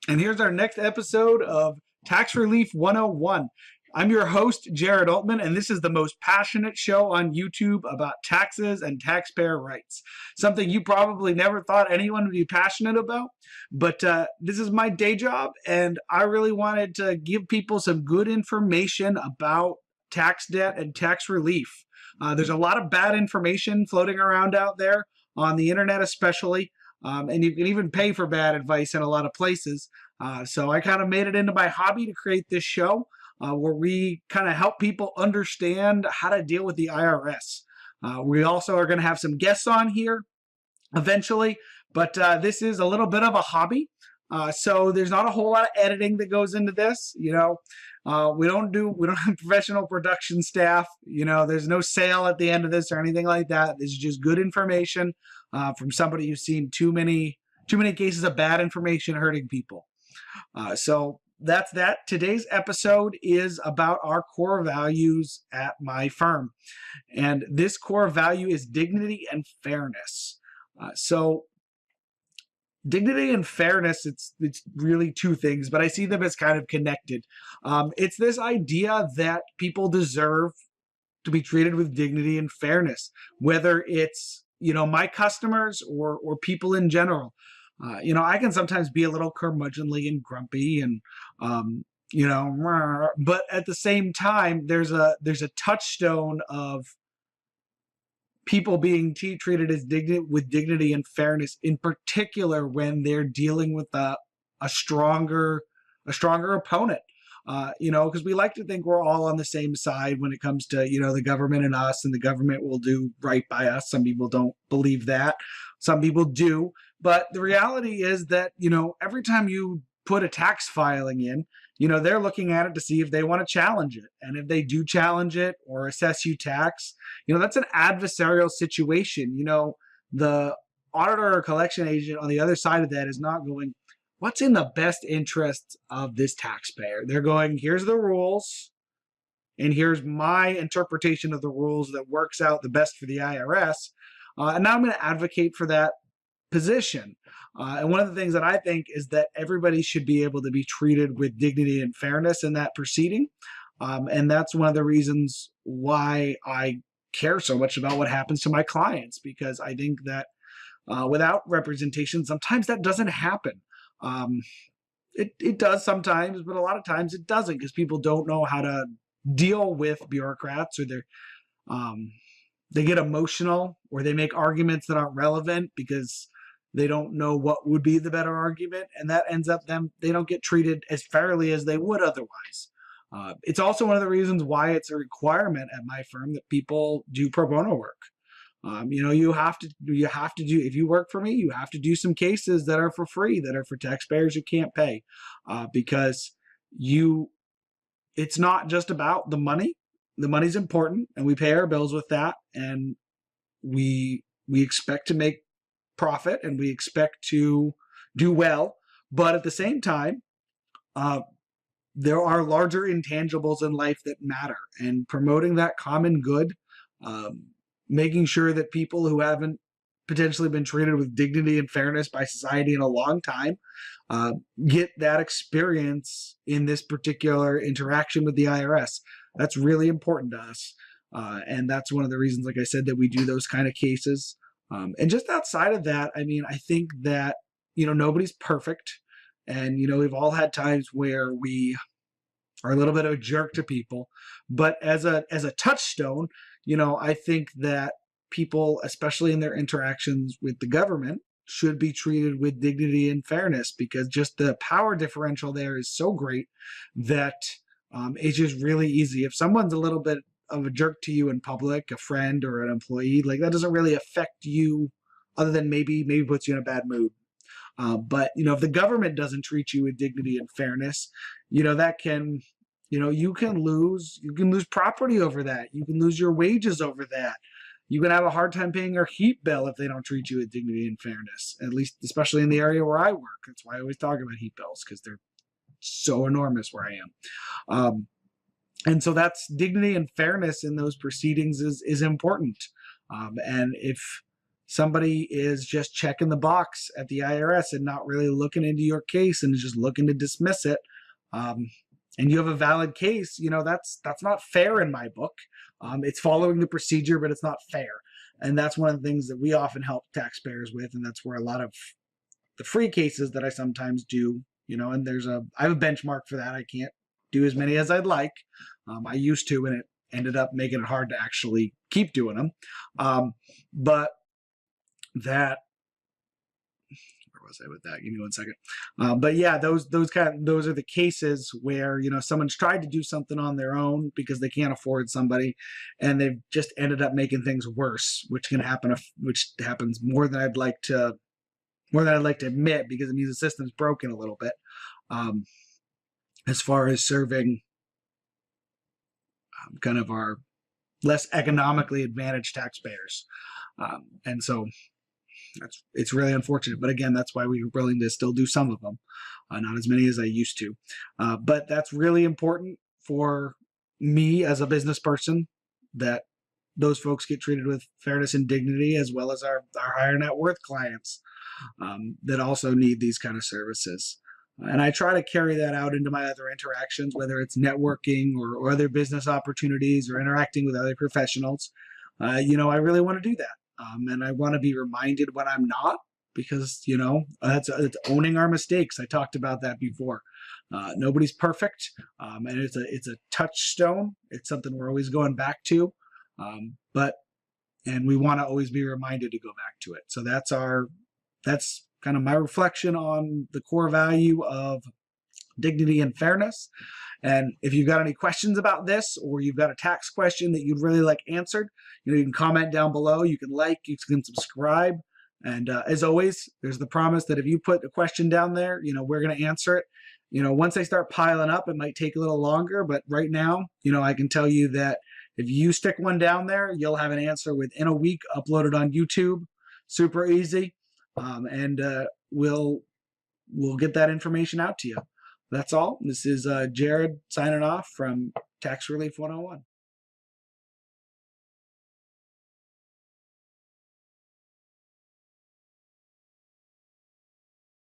And here's our next episode of Tax Relief 101. I'm your host, Jared Altman, and this is the most passionate show on YouTube about taxes and taxpayer rights. Something you probably never thought anyone would be passionate about, but this is my day job, and I really wanted to give people some good information about tax debt and tax relief. There's a lot of bad information floating around out there on the internet, especially. And you can even pay for bad advice in a lot of places. So I kind of made it into my hobby to create this show where we kind of help people understand how to deal with the IRS. We also are going to have some guests on here eventually, but this is a little bit of a hobby. So there's not a whole lot of editing that goes into this. We don't have professional production staff. There's no sale at the end of this or anything like that. This is just good information from somebody who's seen too many cases of bad information hurting people. So that's that. Today's episode is about our core values at my firm, and this core value is dignity and fairness. So dignity and fairness, it's really two things, but I see them as kind of connected. It's this idea that people deserve to be treated with dignity and fairness, whether it's my customers or people in general. I can sometimes be a little curmudgeonly and grumpy and but at the same time there's a touchstone of people being treated as with dignity and fairness, in particular when they're dealing with a stronger opponent. Because we like to think we're all on the same side when it comes to, the government and us, and the government will do right by us. Some people don't believe that. Some people do. But the reality is that, every time you put a tax filing in, they're looking at it to see if they want to challenge it. And if they do challenge it or assess you tax, that's an adversarial situation. The auditor or collection agent on the other side of that is not going, what's in the best interest of this taxpayer? They're going, here's the rules, and here's my interpretation of the rules that works out the best for the IRS. And now I'm going to advocate for that position. And one of the things that I think is that everybody should be able to be treated with dignity and fairness in that proceeding. And that's one of the reasons why I care so much about what happens to my clients, because I think that without representation, sometimes that doesn't happen. It does sometimes, but a lot of times it doesn't, because people don't know how to deal with bureaucrats, or they get emotional, or they make arguments that aren't relevant because they don't know what would be the better argument, and that ends up they don't get treated as fairly as they would otherwise. It's also one of the reasons why it's a requirement at my firm that people do pro bono work. You have to do, if you work for me, you have to do some cases that are for free, that are for taxpayers who can't pay, because it's not just about the money. The money's important, and we pay our bills with that, and we expect to make profit, and we expect to do well. But at the same time, there are larger intangibles in life that matter, and promoting that common good, making sure that people who haven't potentially been treated with dignity and fairness by society in a long time get that experience in this particular interaction with the IRS. That's really important to us. And that's one of the reasons, like I said, that we do those kind of cases. And just outside of that, I think that, nobody's perfect. And, we've all had times where we are a little bit of a jerk to people. But as a touchstone, I think that people, especially in their interactions with the government, should be treated with dignity and fairness, because just the power differential there is so great that it's just really easy. If someone's a little bit of a jerk to you in public, a friend or an employee, like, that doesn't really affect you, other than maybe puts you in a bad mood. But if the government doesn't treat you with dignity and fairness, that can, you can lose property over that. You can lose your wages over that. You can have a hard time paying your heat bill if they don't treat you with dignity and fairness, at least, especially in the area where I work. That's why I always talk about heat bills, because they're so enormous where I am. And so that's dignity and fairness in those proceedings is important. And if somebody is just checking the box at the IRS and not really looking into your case and is just looking to dismiss it, and you have a valid case, that's not fair in my book. It's following the procedure, but it's not fair. And that's one of the things that we often help taxpayers with, and that's where a lot of the free cases that I sometimes do, and I have a benchmark for that. I can't do as many as I'd like. I used to, and it ended up making it hard to actually keep doing them. But that, where was I with that? Give me 1 second. But yeah, those are the cases where someone's tried to do something on their own because they can't afford somebody, and they've just ended up making things worse, which happens more than I'd like to admit, because it means the system's broken a little bit, as far as serving kind of our less economically advantaged taxpayers. And so it's really unfortunate. But again, that's why we're willing to still do some of them, not as many as I used to. But that's really important for me as a business person, that those folks get treated with fairness and dignity, as well as our higher net worth clients that also need these kind of services. And I try to carry that out into my other interactions, whether it's networking or other business opportunities or interacting with other professionals. I really want to do that. And I want to be reminded when I'm not, because, it's owning our mistakes. I talked about that before. Nobody's perfect. And it's a touchstone. It's something we're always going back to. And we want to always be reminded to go back to it. So that's kind of my reflection on the core value of dignity and fairness. And if you've got any questions about this, or you've got a tax question that you'd really like answered, you can comment down below. You can you can subscribe. And as always, there's the promise that if you put a question down there, we're going to answer it. Once they start piling up, it might take a little longer, but right now, I can tell you that if you stick one down there, you'll have an answer within a week, uploaded on YouTube. Super easy. And we'll get that information out to you. That's all. This is Jared signing off from Tax Relief 101.